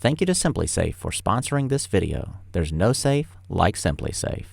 Thank you to SimpliSafe for sponsoring this video. There's no safe like SimpliSafe.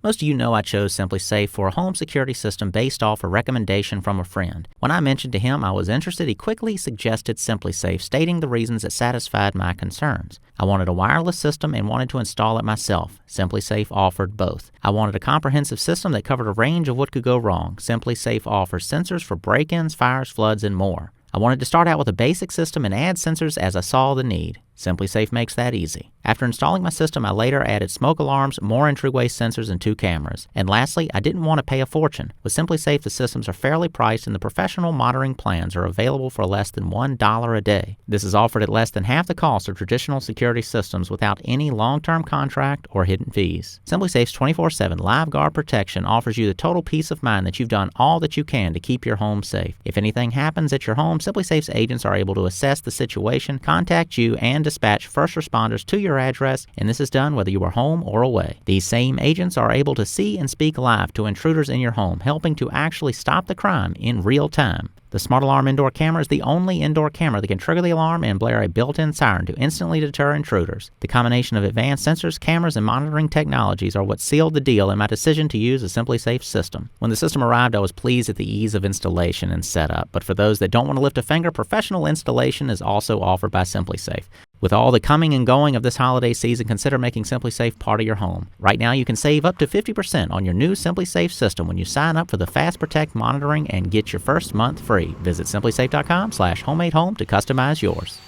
Most of you know I chose SimpliSafe for a home security system based off a recommendation from a friend. When I mentioned to him I was interested, he quickly suggested SimpliSafe, stating the reasons it satisfied my concerns. I wanted a wireless system and wanted to install it myself. SimpliSafe offered both. I wanted a comprehensive system that covered a range of what could go wrong. SimpliSafe offers sensors for break-ins, fires, floods, and more. I wanted to start out with a basic system and add sensors as I saw the need. SimpliSafe makes that easy. After installing my system, I later added smoke alarms, more entryway sensors, and 2 cameras. And lastly, I didn't want to pay a fortune. With SimpliSafe, the systems are fairly priced and the professional monitoring plans are available for less than $1 a day. This is offered at less than half the cost of traditional security systems without any long-term contract or hidden fees. SimpliSafe's 24/7 live guard protection offers you the total peace of mind that you've done all that you can to keep your home safe. If anything happens at your home, SimpliSafe's agents are able to assess the situation, contact you, and dispatch first responders to your address, and this is done whether you are home or away. These same agents are able to see and speak live to intruders in your home, helping to actually stop the crime in real time. The Smart Alarm indoor camera is the only indoor camera that can trigger the alarm and blare a built-in siren to instantly deter intruders. The combination of advanced sensors, cameras, and monitoring technologies are what sealed the deal in my decision to use a SimpliSafe system. When the system arrived, I was pleased at the ease of installation and setup, but for those that don't want to lift a finger, professional installation is also offered by SimpliSafe. With all the coming and going of this holiday season, consider making SimpliSafe part of your home. Right now, you can save up to 50% on your new SimpliSafe system when you sign up for the Fast Protect monitoring and get your first month free. Visit SimpliSafe.com/homemadehome to customize yours.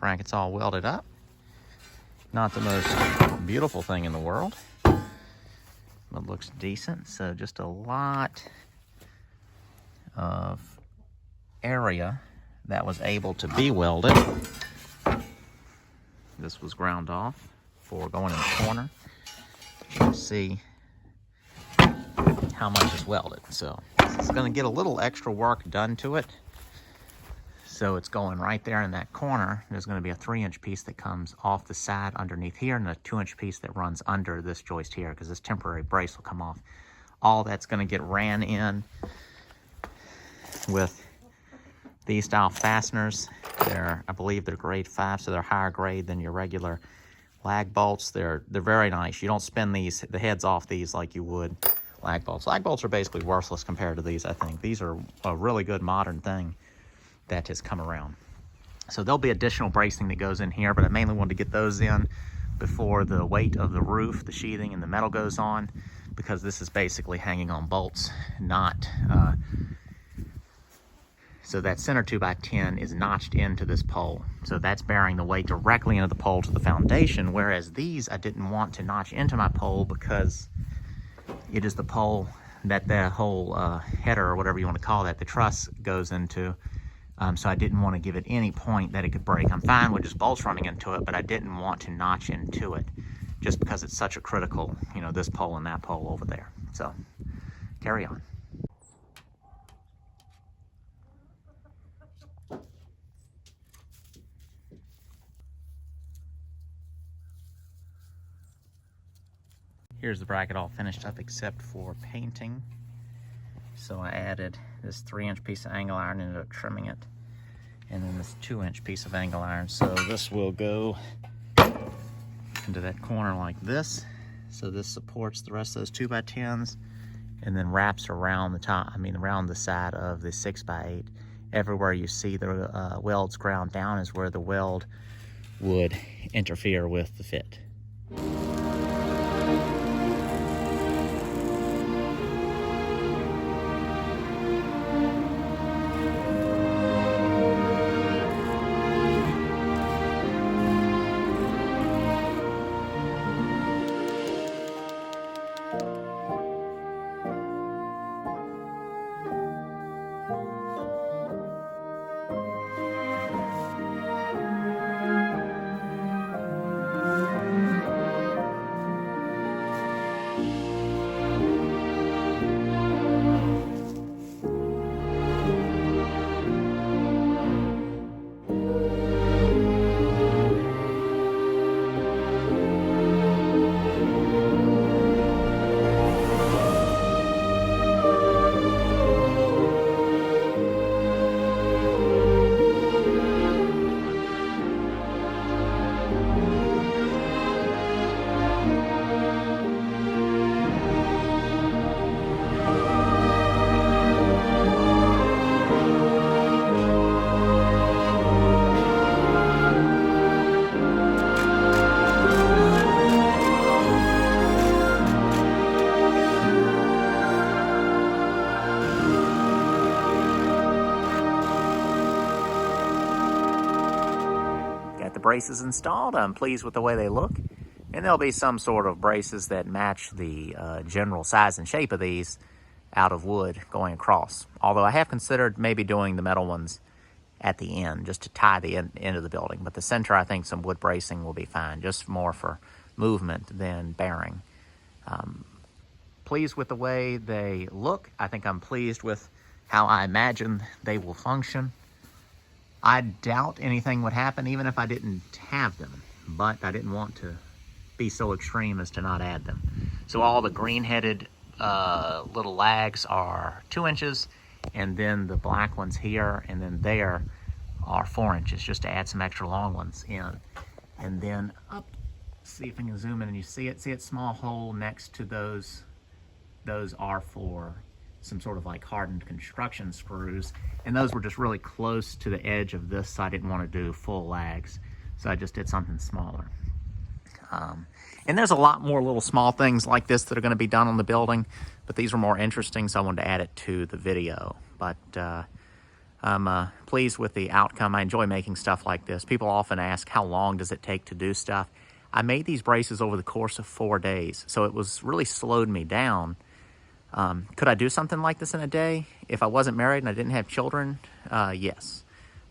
bracket's all welded up. Not the most beautiful thing in the world, but looks decent. So just a lot of area that was able to be welded. This was ground off for going in the corner. You can see how much is welded. So it's going to get a little extra work done to it. So it's going right there in that corner. There's going to be a 3-inch piece that comes off the side underneath here, and a 2-inch piece that runs under this joist here, because this temporary brace will come off. All that's going to get ran in with these style fasteners. I believe they're grade 5, so they're higher grade than your regular lag bolts. They're very nice. You don't spin the heads off these like you would lag bolts. Lag bolts are basically worthless compared to these, I think. These are a really good modern thing that has come around. So there'll be additional bracing that goes in here, but I mainly wanted to get those in before the weight of the roof, the sheathing, and the metal goes on, because this is basically hanging on bolts, not so that center 2x10 is notched into this pole. So that's bearing the weight directly into the pole to the foundation, whereas these I didn't want to notch into my pole because it is the pole that the whole header, or whatever you want to call that, the truss goes into. So I didn't want to give it any point that it could break. I'm fine with just bolts running into it, but I didn't want to notch into it just because it's such a critical, this pole and that pole over there. So carry on. Here's the bracket all finished up except for painting. So I added this 3-inch piece of angle iron, ended up trimming it, and then this 2-inch piece of angle iron. So this will go into that corner like this. So this supports the rest of those 2x10s, and then wraps around the top, around the side of the 6x8. Everywhere you see the welds ground down is where the weld would interfere with the fit. Braces installed. I'm pleased with the way they look, and there'll be some sort of braces that match the general size and shape of these out of wood going across, although I have considered maybe doing the metal ones at the end just to tie the end of the building, but the center, I think some wood bracing will be fine, just more for movement than bearing. Pleased with the way they look. I think I'm pleased with how I imagine they will function. I doubt anything would happen even if I didn't have them, but I didn't want to be so extreme as to not add them. So all the green-headed little lags are 2 inches, and then the black ones here and then there are 4 inches, just to add some extra long ones in. And then up, see if I can zoom in and you see it. See it, small hole next to those are for some sort of like hardened construction screws, and those were just really close to the edge of this, so I didn't want to do full lags, so I just did something smaller. And there's a lot more little small things like this that are going to be done on the building, but these were more interesting, so I wanted to add it to the video. But I'm pleased with the outcome. I enjoy making stuff like this. People often ask, how long does it take to do stuff? I made these braces over the course of 4 days, so it was really slowed me down. Could I do something like this in a day? If I wasn't married and I didn't have children, yes.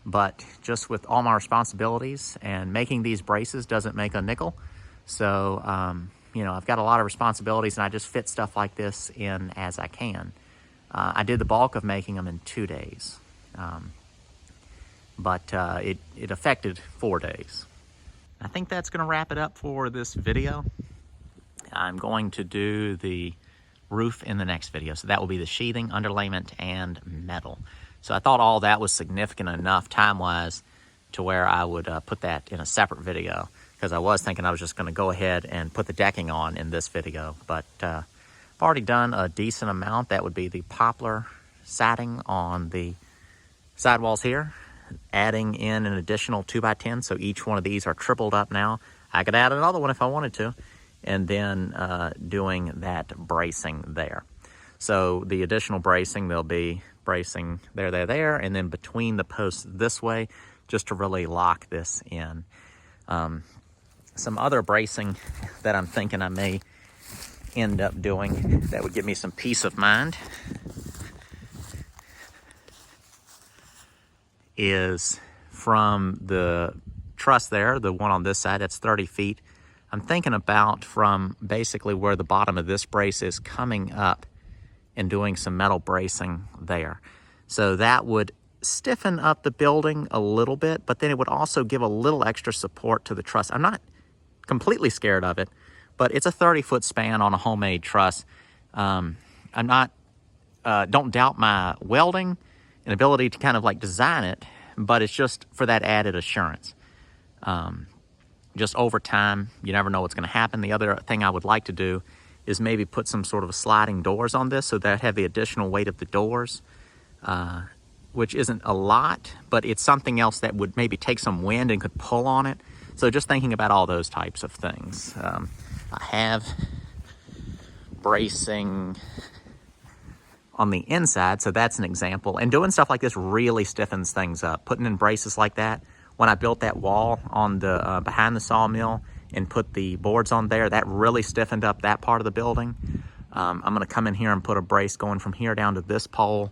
But just with all my responsibilities, and making these braces doesn't make a nickel. So, you know, I've got a lot of responsibilities, and I just fit stuff like this in as I can. I did the bulk of making them in 2 days. But it affected 4 days. I think that's going to wrap it up for this video. I'm going to do the roof in the next video. So that will be the sheathing, underlayment, and metal. So I thought all that was significant enough time-wise to where I would put that in a separate video, because I was thinking I was just going to go ahead and put the decking on in this video. But I've already done a decent amount. That would be the poplar siding on the sidewalls here, adding in an additional 2x10, so each one of these are tripled up now. I could add another one if I wanted to, and then doing that bracing there. So the additional bracing, there'll be bracing there, and then between the posts this way, just to really lock this in. Some other bracing that I'm thinking I may end up doing that would give me some peace of mind is from the truss there, the one on this side, that's 30 feet. I'm thinking about from basically where the bottom of this brace is coming up and doing some metal bracing there. So that would stiffen up the building a little bit, but then it would also give a little extra support to the truss. I'm not completely scared of it, but it's a 30-foot span on a homemade truss. I'm not, don't doubt my welding and ability to kind of like design it, but it's just for that added assurance. Just over time, you never know what's going to happen. The other thing I would like to do is maybe put some sort of sliding doors on this so that have the additional weight of the doors, which isn't a lot, but it's something else that would maybe take some wind and could pull on it. So just thinking about all those types of things. I have bracing on the inside, so that's an example. And doing stuff like this really stiffens things up. Putting in braces like that. When I built that wall on the behind the sawmill and put the boards on there, that really stiffened up that part of the building. I'm going to come in here and put a brace going from here down to this pole.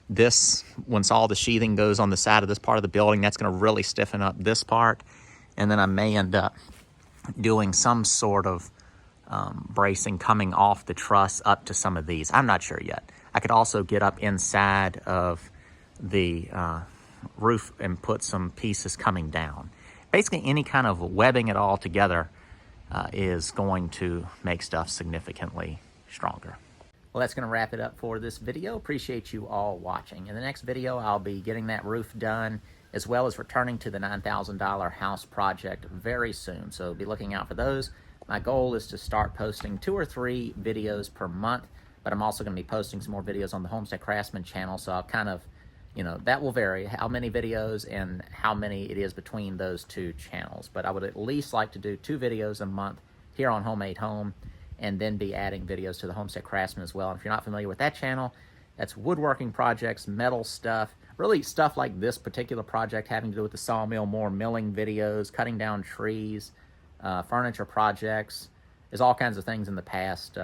This, once all the sheathing goes on the side of this part of the building, that's going to really stiffen up this part. And then I may end up doing some sort of bracing coming off the truss up to some of these. I'm not sure yet. I could also get up inside of the roof and put some pieces coming down. Basically, any kind of webbing it all together is going to make stuff significantly stronger. Well, that's going to wrap it up for this video. Appreciate you all watching. In the next video, I'll be getting that roof done, as well as returning to the $9,000 house project very soon. So be looking out for those. My goal is to start posting 2 or 3 videos per month, but I'm also going to be posting some more videos on the Homestead Craftsman channel, so I'll kind of, you know, that will vary how many videos and how many it is between those 2 channels. But I would at least like to do 2 videos a month here on Homemade Home, and then be adding videos to the Homestead Craftsman as well. And if you're not familiar with that channel, that's woodworking projects, metal stuff, really stuff like this particular project having to do with the sawmill, more milling videos, cutting down trees, furniture projects. There's all kinds of things in the past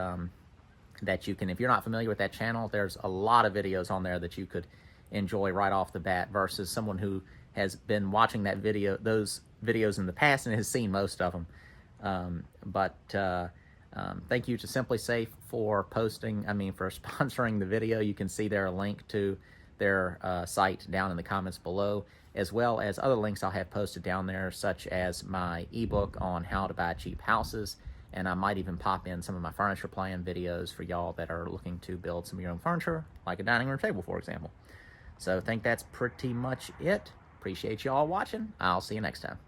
that you can, if you're not familiar with that channel, there's a lot of videos on there that you could enjoy right off the bat versus someone who has been watching those videos in the past and has seen most of them. Thank you to SimpliSafe for sponsoring the video. You can see there a link to their site down in the comments below, as well as other links I'll have posted down there, such as my ebook on how to buy cheap houses, and I might even pop in some of my furniture plan videos for y'all that are looking to build some of your own furniture, like a dining room table, for example. So I think that's pretty much it. Appreciate y'all watching. I'll see you next time.